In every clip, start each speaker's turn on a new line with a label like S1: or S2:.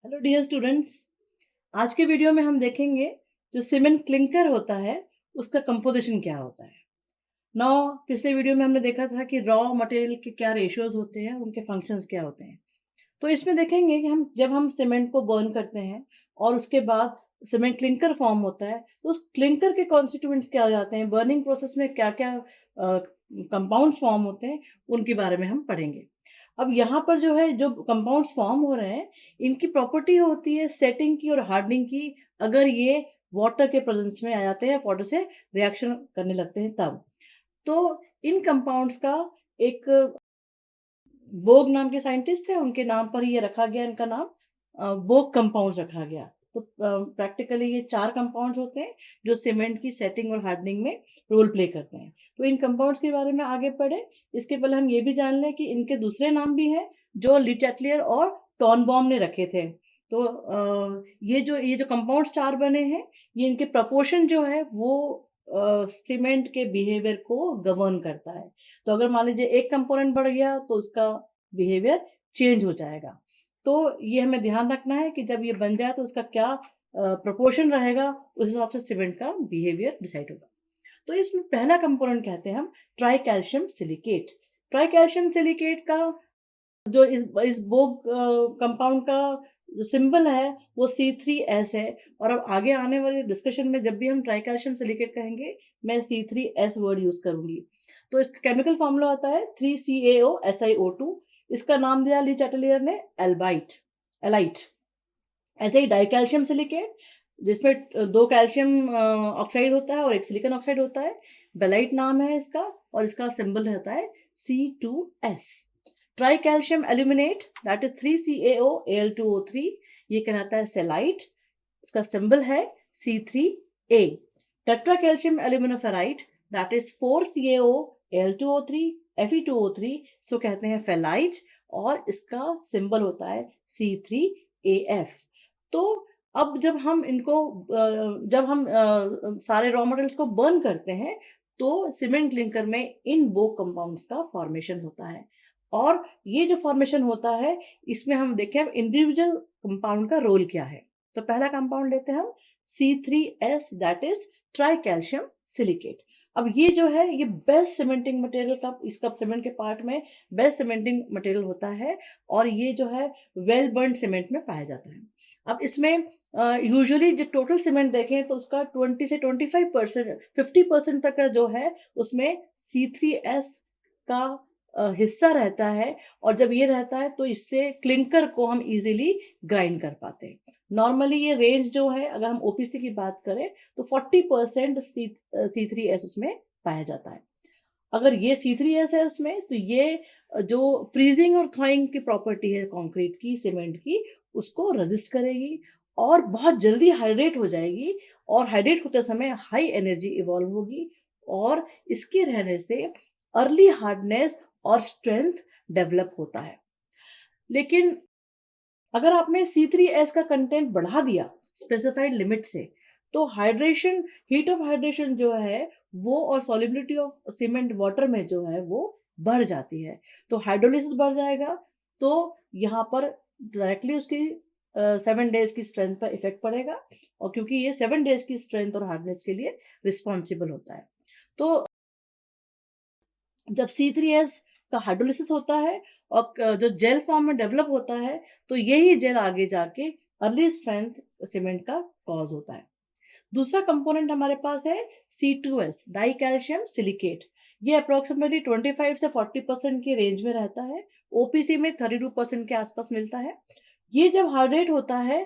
S1: Hello dear students. आज के video में हम देखेंगे जो सीमेंट क्लिंकर होता है उसका कंपोजिशन क्या होता है। नौ पिछले वीडियो में हमने देखा था कि रॉ मटेरियल के क्या रेशियोज होते हैं, उनके फंक्शंस क्या होते हैं। तो इसमें देखेंगे कि हम जब हम सीमेंट को बर्न करते हैं और उसके बाद सीमेंट क्लिंकर फॉर्म होता है तो उस क्लिंकर के कॉन्स्टिट्यूएंट्स क्या हो जाते हैं, बर्निंग प्रोसेस में क्या क्या कंपाउंड्स फॉर्म होते हैं, उनके बारे में हम पढ़ेंगे। अब यहाँ पर जो है जो कंपाउंड्स फॉर्म हो रहे हैं, इनकी प्रॉपर्टी होती है सेटिंग की और हार्डनिंग की। अगर ये वाटर के प्रेजेंस में आ जाते हैं, वाटर से रिएक्शन करने लगते हैं तब। तो इन कंपाउंड्स का एक बोग नाम के साइंटिस्ट थे, उनके नाम पर ही ये रखा गया, इनका नाम बोग कंपाउंड्स रखा गया। तो प्रैक्टिकली ये 4 कंपाउंड्स होते हैं जो सीमेंट की सेटिंग और हार्डनिंग में रोल प्ले करते हैं। तो इन कंपाउंड्स के बारे में आगे पढ़े, इसके पहले हम ये भी जान लें कि इनके दूसरे नाम भी हैं जो ली चैटलियर और टॉनबॉम ने रखे थे। तो ये जो कंपाउंड्स 4 बने हैं, ये इनके प्रपोर्शन जो है वो सीमेंट के बिहेवियर को गवर्न करता है। तो अगर मान लीजिए एक कंपोनेंट बढ़ गया तो उसका बिहेवियर चेंज हो जाएगा। तो ये हमें ध्यान रखना है कि जब ये बन जाए तो उसका क्या प्रोपोर्शन रहेगा, उस हिसाब से सीमेंट का बिहेवियर डिसाइड होगा। तो इसमें पहला कंपोनेंट कहते हैं हम try calcium silicate. Try calcium silicate का जो इस बोग कंपाउंड का जो सिंबल है वो C3S है। और अब आगे आने वाले डिस्कशन में जब भी हम ट्राई कैल्शियम सिलिकेट कहेंगे, मैं C3S वर्ड यूज करूंगी। तो इसका केमिकल फॉर्मूला होता है 3CaO SiO2। इसका नाम दिया ली चैटलियर ने एलाइट। ऐसे ही डाइकैल्शियम सिलिकेट, जिसमें 2 कैल्शियम ऑक्साइड होता है और 1 सिलिकॉन ऑक्साइड होता है, बेलाइट नाम है इसका, और इसका सिंबल रहता है C2S। Tri calcium aluminate that is 3CaOAl2O3, ये कहलाता है सेलाइट, इसका सिंबल है C3A। Tetra calcium aluminoferrite that is 4CaOAl2O3 Fe2O3, इसको कहते हैं फेलाइट, और इसका सिंबल होता है C3AF। तो अब जब हम सारे रॉ मटेरियल्स को बर्न करते हैं तो सीमेंट क्लिंकर में इन दो कंपाउंड्स का फॉर्मेशन होता है। और ये जो फॉर्मेशन होता है, इसमें हम देखें इंडिविजुअल कंपाउंड का रोल क्या है। तो पहला कंपाउंड लेते हैं हम C3S that is try calcium silicate. अब ये जो है ये बेस्ट सीमेंटिंग मटेरियल का, इसका सीमेंट के पार्ट में बेस्ट सीमेंटिंग मटेरियल होता है, और ये जो है वेल बर्न सीमेंट में पाया जाता है। अब इसमें यूजुअली जो टोटल सीमेंट देखें तो उसका 20 से 25% 50% तक का जो है उसमें C3S का हिस्सा रहता है। और जब ये रहता है तो इससे क्लिंकर को हम इजीली ग्राइंड कर पाते हैं। नॉर्मली ये रेंज जो है, अगर हम ओपीसी की बात करें तो 40% C3S उसमें पाया जाता है। अगर ये C3S है उसमें, तो ये जो फ्रीजिंग और थॉइंग की प्रॉपर्टी है कंक्रीट की, सीमेंट की, उसको रेजिस्ट करेगी और बहुत जल्दी हाइड्रेट हो जाएगी। और हाइड्रेट होते समय हाई एनर्जी इवॉल्व होगी, और इसके रहने से अर्ली हार्डनेस और स्ट्रेंथ डेवलप होता है। लेकिन अगर आपने C3S का कंटेंट बढ़ा दिया स्पेसिफाइड लिमिट से, तो हाइड्रेशन, हीट ऑफ हाइड्रेशन जो है वो, और सॉल्युबिलिटी ऑफ सीमेंट वाटर में जो है वो बढ़ जाती है। तो हाइड्रोलिसिस बढ़ जाएगा, तो यहाँ पर डायरेक्टली उसकी 7 डेज की स्ट्रेंथ पर इफेक्ट पड़ेगा, और क्योंकि ये 7 डेज की स्ट्रेंथ और हार्डनेस के लिए रिस्पॉन्सिबल होता है। तो जब C3S का हाइड्रोलिसिस होता है और जो जेल फॉर्म में डेवलप होता है, तो यही जेल आगे जाके अर्ली स्ट्रेंथ सीमेंट का कॉज होता है। दूसरा कंपोनेंट हमारे पास है C2S डाई कैल्शियम सिलिकेट। ये अप्रोक्सीमेटली 25 से 40% की रेंज में रहता है। ओपीसी में 32% के आसपास मिलता है। ये जब हाइड्रेट होता है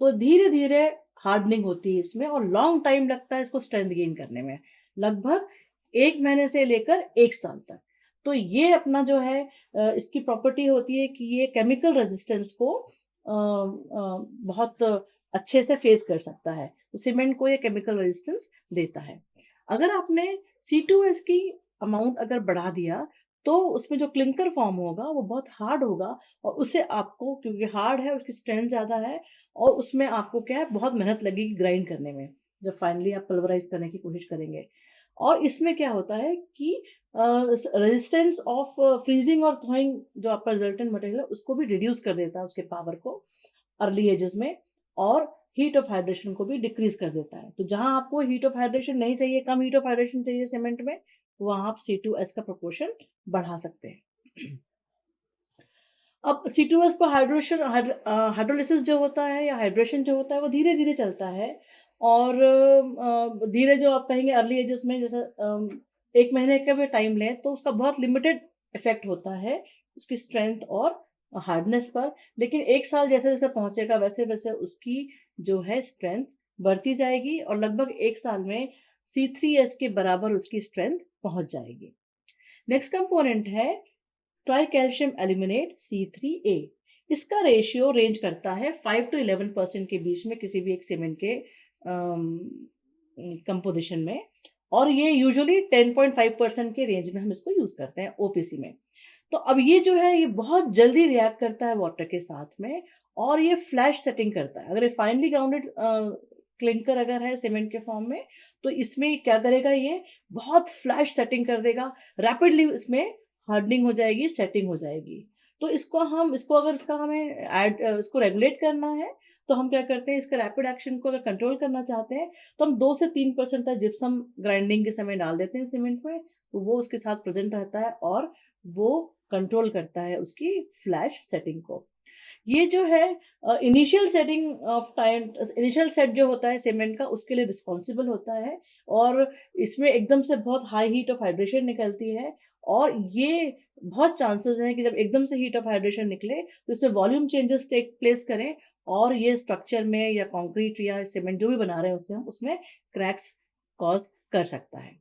S1: तो धीरे धीरे हार्डनिंग होती है इसमें, और लॉन्ग टाइम लगता है इसको स्ट्रेंथ गेन करने में, लगभग 1 महीने से लेकर 1 साल तक। तो ये अपना जो है इसकी प्रॉपर्टी होती है कि ये केमिकल रेजिस्टेंस को बहुत अच्छे से फेस कर सकता है। तो सीमेंट को ये केमिकल रेजिस्टेंस देता है। अगर आपने C2S की अमाउंट अगर बढ़ा दिया तो उसमें जो क्लिंकर फॉर्म होगा वो बहुत हार्ड होगा, और उसे आपको, क्योंकि हार्ड है, उसकी स्ट्रेंथ ज़्यादा है, और उसमें आपको क्या है, बहुत मेहनत लगेगी ग्राइंड करने में जब फाइनली आप पल्वराइज करने की कोशिश करेंगे। और इसमें क्या होता है कि रेजिस्टेंस ऑफ फ्रीजिंग और थॉइंग जो आपका रिजल्टेंट मटेरियल है उसको भी रिड्यूस कर देता है, उसके पावर को। अर्ली एजेस में, और हीट ऑफ हाइड्रेशन को भी डिक्रीज कर देता है। तो जहां आपको हीट ऑफ हाइड्रेशन नहीं चाहिए, कम हीट ऑफ हाइड्रेशन चाहिए सीमेंट में, वहां आप C2H का प्रोपोर्शन बढ़ा सकते हैं। अब C2H को हाइड्रोलिसिस जो होता है या हाइड्रेशन जो होता है वो धीरे धीरे चलता है, और धीरे जो आप कहेंगे अर्ली एजेस में, जैसे 1 महीने का भी टाइम लें तो उसका बहुत लिमिटेड इफेक्ट होता है उसकी स्ट्रेंथ और हार्डनेस पर। लेकिन 1 साल जैसे जैसे पहुंचेगा वैसे वैसे उसकी जो है स्ट्रेंथ बढ़ती जाएगी, और लगभग 1 साल में C3S के बराबर उसकी स्ट्रेंथ पहुंच जाएगी। नेक्स्ट कंपोनेंट है ट्राई कैल्शियम एल्यूमिनेट C3A। इसका रेशियो रेंज करता है 5 to 11% के बीच में किसी भी एक सीमेंट के कंपोजिशन में, और ये यूजुअली 10.5% के रेंज में हम इसको यूज करते हैं OPC में। तो अब ये जो है ये बहुत जल्दी रिएक्ट करता है वाटर के साथ में, और ये फ्लैश सेटिंग करता है। अगर ये फाइनली ग्राउंडेड क्लिंकर अगर है सीमेंट के फॉर्म में, तो इसमें क्या करेगा, ये बहुत फ्लैश सेटिंग कर देगा, रैपिडली इसमें हार्डनिंग हो जाएगी, सेटिंग हो जाएगी। तो इसको अगर इसका हमें इसको रेगुलेट करना है, तो हम क्या करते हैं, इसके रैपिड एक्शन को अगर कंट्रोल करना चाहते हैं, तो हम 2 से 3% तक जिप्सम ग्राइंडिंग के समय डाल देते हैं सीमेंट में, तो वो उसके साथ प्रेजेंट रहता है और वो कंट्रोल करता है उसकी फ्लैश सेटिंग को। ये जो है initial setting of time, initial set जो होता है सीमेंट का, उसके लिए रिस्पॉन्सिबल होता है, और इसमें एकदम से बहुत हाई हीट ऑफ हाइड्रेशन निकलती है, और ये बहुत चांसेस हैं कि जब एकदम से हीट ऑफ हाइड्रेशन निकले तो इसमें वॉल्यूम चेंजेस टेक प्लेस करें, और ये स्ट्रक्चर में या कंक्रीट या सीमेंट जो भी बना रहे हैं उससे हम उसमें क्रैक्स कॉज कर सकता है।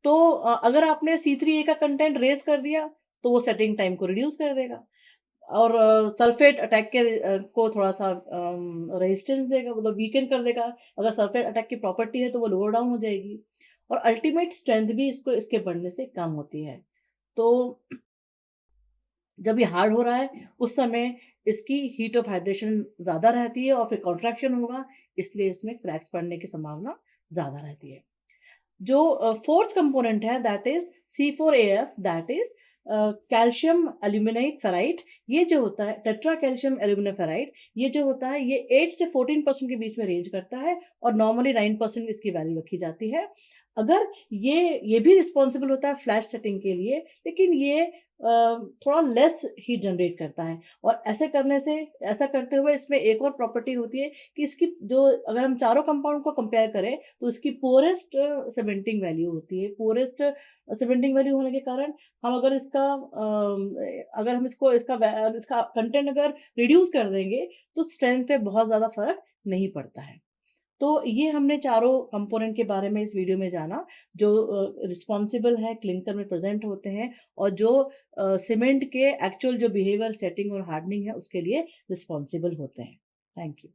S1: तो अगर आपने C3A का कंटेंट रेज कर दिया तो वो सेटिंग टाइम को रिड्यूस कर देगा, और सल्फेट अटैक के को थोड़ा सा रेजिस्टेंस देगा, मतलब वीकेंड कर देगा। अगर सल्फेट अटैक की प्रॉपर्टी है तो वो लोअर डाउन हो जाएगी, और अल्टीमेट स्ट्रेंथ भी इसको इसके बढ़ने से कम होती है। तो जब ये हार्ड हो रहा है उस समय इसकी हीट ऑफ हाइड्रेशन ज़्यादा रहती है, और फिर कॉन्ट्रैक्शन होगा, इसलिए इसमें क्रैक्स पड़ने की संभावना ज़्यादा रहती है। जो फोर्थ कंपोनेंट है that is C4AF, that is calcium aluminate ferrite. ये जो होता है टेट्रा कैल्शियम एल्यूमिनेट फेराइट, ये जो होता है ये 8 से 14% के बीच में रेंज करता है, और नॉर्मली 9% इसकी वैल्यू रखी जाती है। अगर ये भी रिस्पॉन्सिबल होता है फ्लैश सेटिंग के लिए, लेकिन ये थोड़ा लेस हीट जनरेट करता है, और ऐसा करते हुए इसमें एक और प्रॉपर्टी होती है कि इसकी जो, अगर हम चारों कंपाउंड को कंपेयर करें तो इसकी पोरेस्ट सीमेंटिंग वैल्यू होती है। पोरेस्ट सीमेंटिंग वैल्यू होने के कारण हम अगर अगर हम इसका कंटेंट अगर रिड्यूस कर देंगे तो स्ट्रेंथ पे बहुत ज़्यादा फर्क नहीं पड़ता है। तो ये हमने चारों कंपोनेंट के बारे में इस वीडियो में जाना, जो रिस्पॉन्सिबल है क्लिंकर में प्रेजेंट होते हैं, और जो सीमेंट के एक्चुअल जो बिहेवियर सेटिंग और हार्डनिंग है उसके लिए रिस्पॉन्सिबल होते हैं। Thank you.